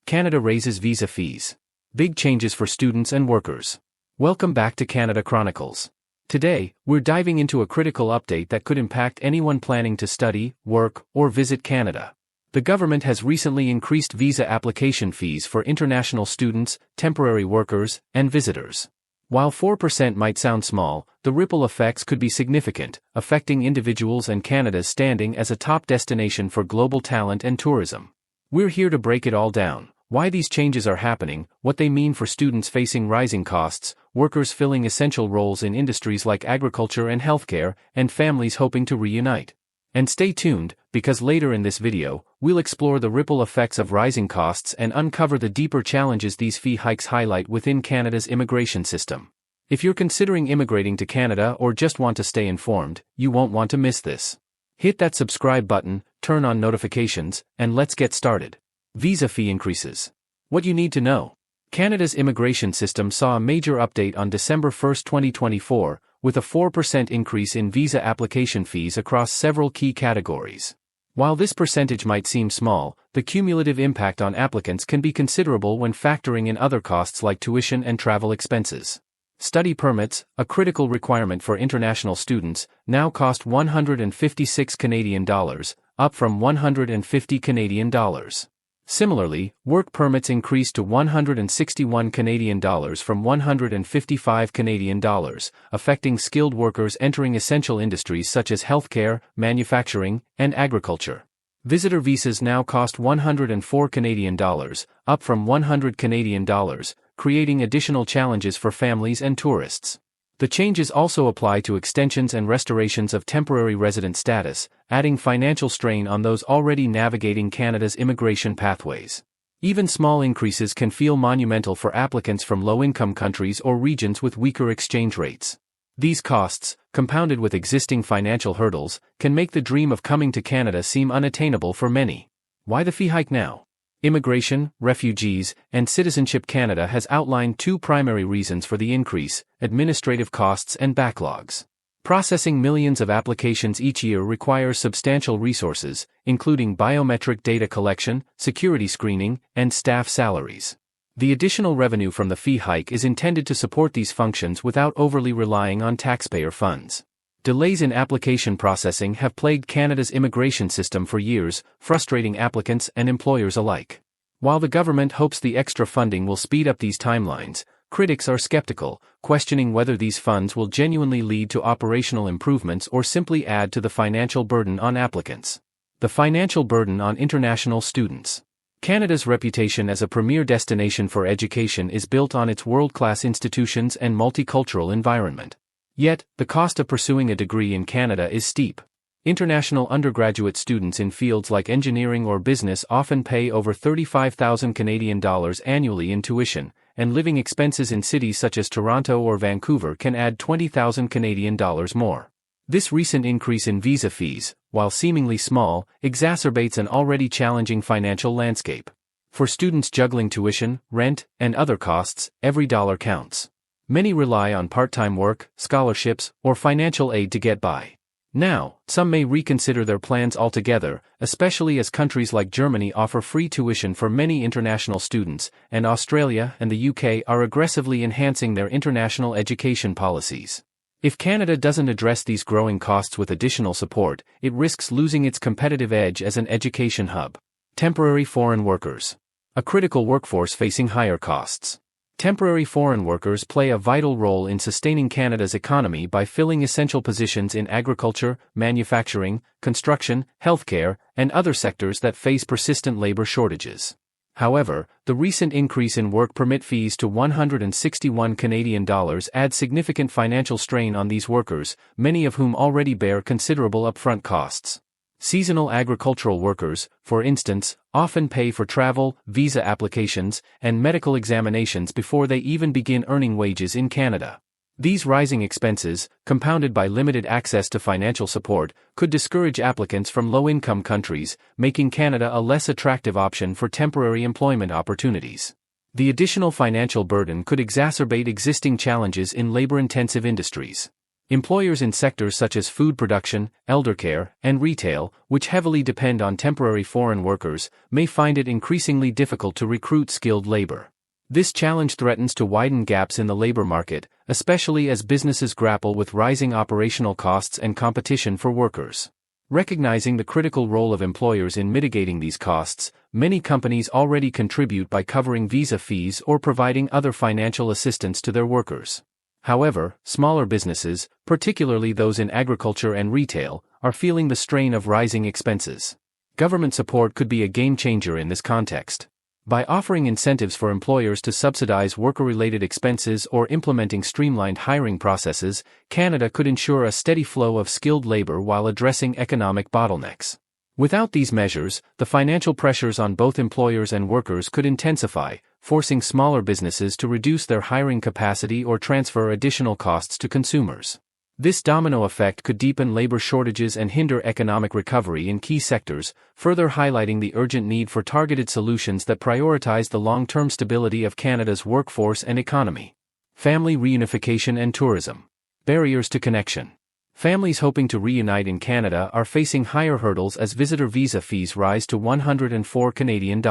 Canada raises visa fees. Big changes for students and workers. Welcome back to Canada Chronicles. Today, we're diving into a critical update that could impact anyone planning to study, work, or visit Canada. The government has recently increased visa application fees for international students, temporary workers, and visitors. While 4% might sound small, the ripple effects could be significant, affecting individuals and Canada's standing as a top destination for global talent and tourism. We're here to break it all down: why these changes are happening, what they mean for students facing rising costs, workers filling essential roles in industries like agriculture and healthcare, and families hoping to reunite. And stay tuned, because later in this video, we'll explore the ripple effects of rising costs and uncover the deeper challenges these fee hikes highlight within Canada's immigration system. If you're considering immigrating to Canada or just want to stay informed, you won't want to miss this. Hit that subscribe button, turn on notifications, and let's get started. Visa fee increases. What you need to know. Canada's immigration system saw a major update on December 1, 2024, with a 4% increase in visa application fees across several key categories. While this percentage might seem small, the cumulative impact on applicants can be considerable when factoring in other costs like tuition and travel expenses. Study permits, a critical requirement for international students, now cost 156 Canadian dollars, up from 150 Canadian dollars. Similarly, work permits increased to 161 Canadian dollars from 155 Canadian dollars, affecting skilled workers entering essential industries such as healthcare, manufacturing, and agriculture. Visitor visas now cost 104 Canadian dollars, up from 100 Canadian dollars, creating additional challenges for families and tourists. The changes also apply to extensions and restorations of temporary resident status, adding financial strain on those already navigating Canada's immigration pathways. Even small increases can feel monumental for applicants from low-income countries or regions with weaker exchange rates. These costs, compounded with existing financial hurdles, can make the dream of coming to Canada seem unattainable for many. Why the fee hike now? Immigration, Refugees, and Citizenship Canada has outlined two primary reasons for the increase: administrative costs and backlogs. Processing millions of applications each year requires substantial resources, including biometric data collection, security screening, and staff salaries. The additional revenue from the fee hike is intended to support these functions without overly relying on taxpayer funds. Delays in application processing have plagued Canada's immigration system for years, frustrating applicants and employers alike. While the government hopes the extra funding will speed up these timelines, critics are skeptical, questioning whether these funds will genuinely lead to operational improvements or simply add to the financial burden on applicants. The financial burden on international students. Canada's reputation as a premier destination for education is built on its world-class institutions and multicultural environment. Yet, the cost of pursuing a degree in Canada is steep. International undergraduate students in fields like engineering or business often pay over 35,000 Canadian dollars annually in tuition, and living expenses in cities such as Toronto or Vancouver can add 20,000 Canadian dollars more. This recent increase in visa fees, while seemingly small, exacerbates an already challenging financial landscape. For students juggling tuition, rent, and other costs, every dollar counts. Many rely on part-time work, scholarships, or financial aid to get by. Now, some may reconsider their plans altogether, especially as countries like Germany offer free tuition for many international students, and Australia and the UK are aggressively enhancing their international education policies. If Canada doesn't address these growing costs with additional support, it risks losing its competitive edge as an education hub. Temporary foreign workers. A critical workforce facing higher costs. Temporary foreign workers play a vital role in sustaining Canada's economy by filling essential positions in agriculture, manufacturing, construction, healthcare, and other sectors that face persistent labor shortages. However, the recent increase in work permit fees to 161 Canadian dollars adds significant financial strain on these workers, many of whom already bear considerable upfront costs. Seasonal agricultural workers, for instance, often pay for travel, visa applications, and medical examinations before they even begin earning wages in Canada. These rising expenses, compounded by limited access to financial support, could discourage applicants from low-income countries, making Canada a less attractive option for temporary employment opportunities. The additional financial burden could exacerbate existing challenges in labor-intensive industries. Employers in sectors such as food production, eldercare, and retail, which heavily depend on temporary foreign workers, may find it increasingly difficult to recruit skilled labor. This challenge threatens to widen gaps in the labor market, especially as businesses grapple with rising operational costs and competition for workers. Recognizing the critical role of employers in mitigating these costs, many companies already contribute by covering visa fees or providing other financial assistance to their workers. However, smaller businesses, particularly those in agriculture and retail, are feeling the strain of rising expenses. Government support could be a game changer in this context. By offering incentives for employers to subsidize worker-related expenses or implementing streamlined hiring processes, Canada could ensure a steady flow of skilled labor while addressing economic bottlenecks. Without these measures, the financial pressures on both employers and workers could intensify, forcing smaller businesses to reduce their hiring capacity or transfer additional costs to consumers. This domino effect could deepen labor shortages and hinder economic recovery in key sectors, further highlighting the urgent need for targeted solutions that prioritize the long-term stability of Canada's workforce and economy. Family reunification and tourism. Barriers to connection. Families hoping to reunite in Canada are facing higher hurdles as visitor visa fees rise to $104 Canadian.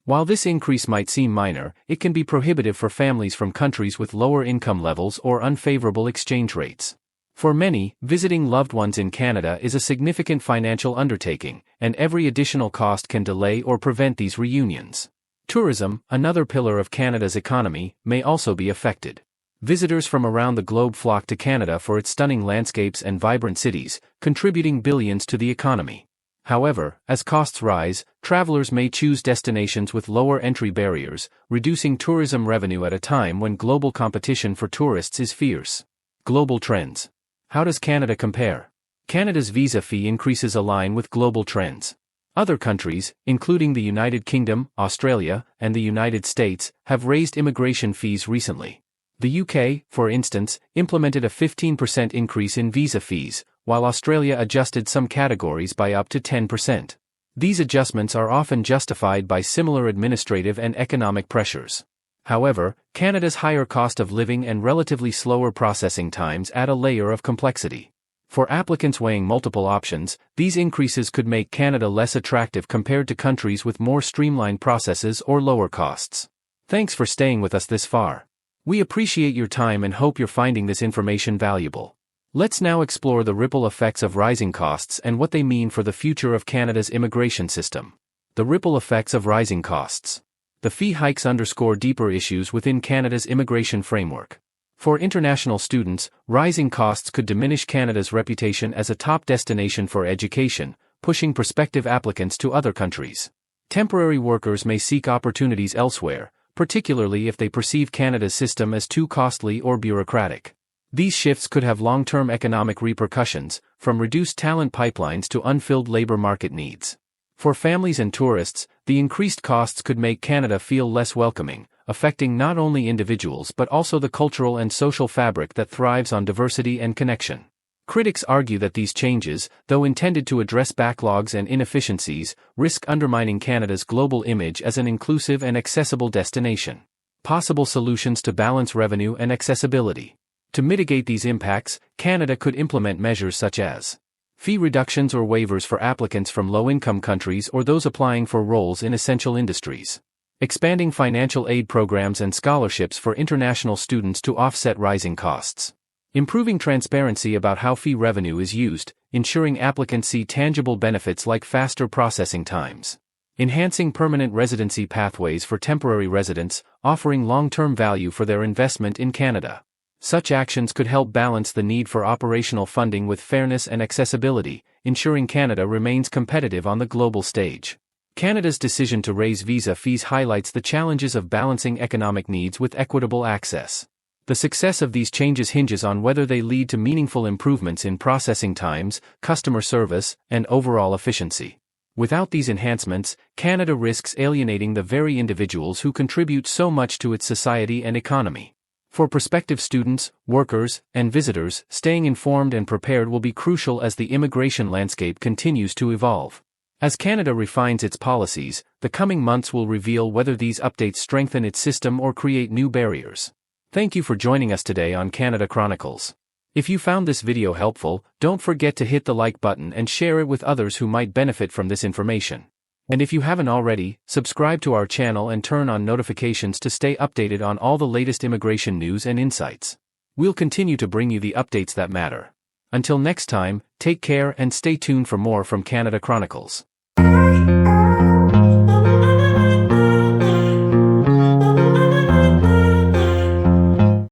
While this increase might seem minor, it can be prohibitive for families from countries with lower income levels or unfavorable exchange rates. For many, visiting loved ones in Canada is a significant financial undertaking, and every additional cost can delay or prevent these reunions. Tourism, another pillar of Canada's economy, may also be affected. Visitors from around the globe flock to Canada for its stunning landscapes and vibrant cities, contributing billions to the economy. However, as costs rise, travelers may choose destinations with lower entry barriers, reducing tourism revenue at a time when global competition for tourists is fierce. Global trends. How does Canada compare? Canada's visa fee increases align with global trends. Other countries, including the United Kingdom, Australia, and the United States, have raised immigration fees recently. The UK, for instance, implemented a 15% increase in visa fees, while Australia adjusted some categories by up to 10%. These adjustments are often justified by similar administrative and economic pressures. However, Canada's higher cost of living and relatively slower processing times add a layer of complexity. For applicants weighing multiple options, these increases could make Canada less attractive compared to countries with more streamlined processes or lower costs. Thanks for staying with us this far. We appreciate your time and hope you're finding this information valuable. Let's now explore the ripple effects of rising costs and what they mean for the future of Canada's immigration system. The ripple effects of rising costs. The fee hikes underscore deeper issues within Canada's immigration framework. For international students, rising costs could diminish Canada's reputation as a top destination for education, pushing prospective applicants to other countries. Temporary workers may seek opportunities elsewhere, particularly if they perceive Canada's system as too costly or bureaucratic. These shifts could have long-term economic repercussions, from reduced talent pipelines to unfilled labor market needs. For families and tourists, the increased costs could make Canada feel less welcoming, affecting not only individuals but also the cultural and social fabric that thrives on diversity and connection. Critics argue that these changes, though intended to address backlogs and inefficiencies, risk undermining Canada's global image as an inclusive and accessible destination. Possible solutions to balance revenue and accessibility. To mitigate these impacts, Canada could implement measures such as fee reductions or waivers for applicants from low-income countries or those applying for roles in essential industries. Expanding financial aid programs and scholarships for international students to offset rising costs. Improving transparency about how fee revenue is used, ensuring applicants see tangible benefits like faster processing times. Enhancing permanent residency pathways for temporary residents, offering long-term value for their investment in Canada. Such actions could help balance the need for operational funding with fairness and accessibility, ensuring Canada remains competitive on the global stage. Canada's decision to raise visa fees highlights the challenges of balancing economic needs with equitable access. The success of these changes hinges on whether they lead to meaningful improvements in processing times, customer service, and overall efficiency. Without these enhancements, Canada risks alienating the very individuals who contribute so much to its society and economy. For prospective students, workers, and visitors, staying informed and prepared will be crucial as the immigration landscape continues to evolve. As Canada refines its policies, the coming months will reveal whether these updates strengthen its system or create new barriers. Thank you for joining us today on Canada Chronicles. If you found this video helpful, don't forget to hit the like button and share it with others who might benefit from this information. And if you haven't already, subscribe to our channel and turn on notifications to stay updated on all the latest immigration news and insights. We'll continue to bring you the updates that matter. Until next time, take care and stay tuned for more from Canada Chronicles.